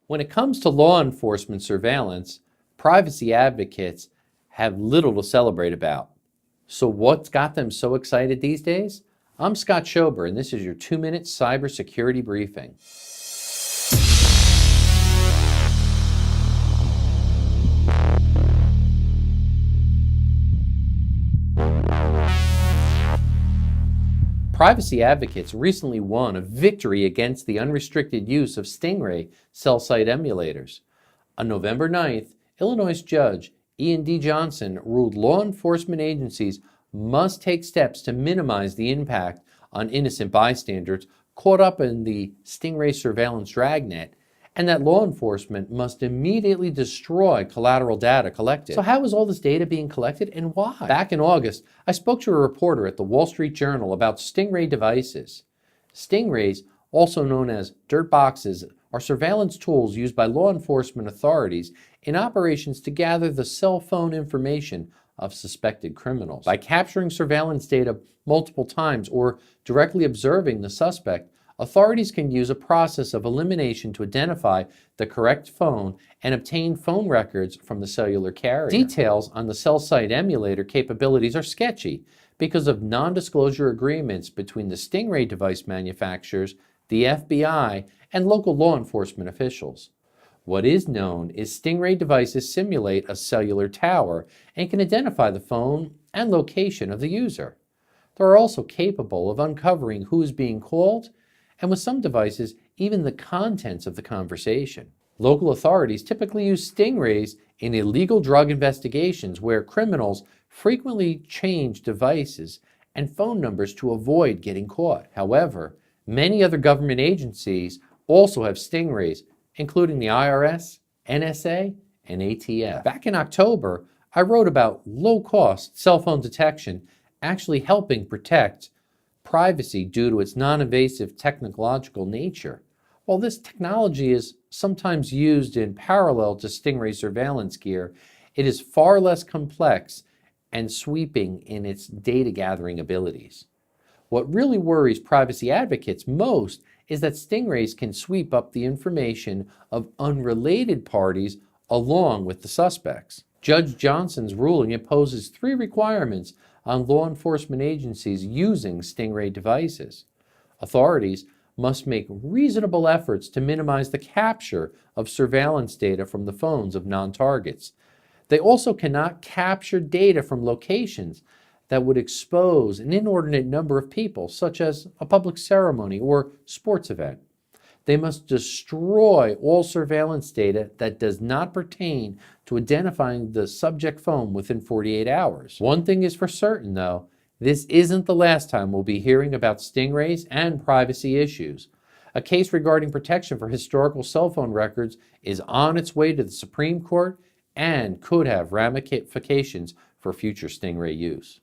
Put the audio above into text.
When it comes to law enforcement surveillance, privacy advocates have little to celebrate about. So what's got them so excited these days? I'm Scott Schober, and this is your 2-minute cybersecurity briefing. Privacy advocates recently won a victory against the unrestricted use of Stingray cell site emulators. On November 9th, Illinois Judge Ian D. Johnson ruled law enforcement agencies must take steps to minimize the impact on innocent bystanders caught up in the Stingray surveillance dragnet, and that law enforcement must immediately destroy collateral data collected. So how is all this data being collected and why? Back in August, I spoke to a reporter at the Wall Street Journal about Stingray devices. Stingrays, also known as Dirtboxes, are surveillance tools used by law enforcement authorities in operations to gather the cell phone information of suspected criminals. By capturing surveillance data multiple times or directly observing the suspect, authorities can use a process of elimination to identify the correct phone and obtain phone records from the cellular carrier. Details on the cell site emulator capabilities are sketchy because of non-disclosure agreements between the Stingray device manufacturers, the FBI, and local law enforcement officials. What is known is Stingray devices simulate a cellular tower and can identify the phone and location of the user. They are also capable of uncovering who is being called, and with some devices, even the contents of the conversation. Local authorities typically use Stingrays in illegal drug investigations where criminals frequently change devices and phone numbers to avoid getting caught. However, many other government agencies also have Stingrays, including the IRS, NSA, and ATF. Back in October, I wrote about low-cost cell phone detection actually helping protect privacy due to its non-invasive technological nature. While this technology is sometimes used in parallel to Stingray surveillance gear, it is far less complex and sweeping in its data gathering abilities. What really worries privacy advocates most is that Stingrays can sweep up the information of unrelated parties along with the suspects. Judge Johnson's ruling imposes 3 requirements on law enforcement agencies using Stingray devices. Authorities must make reasonable efforts to minimize the capture of surveillance data from the phones of non-targets. They also cannot capture data from locations that would expose an inordinate number of people, such as a public ceremony or sports event. They must destroy all surveillance data that does not pertain to identifying the subject phone within 48 hours. One thing is for certain, though, this isn't the last time we'll be hearing about Stingrays and privacy issues. A case regarding protection for historical cell phone records is on its way to the Supreme Court and could have ramifications for future Stingray use.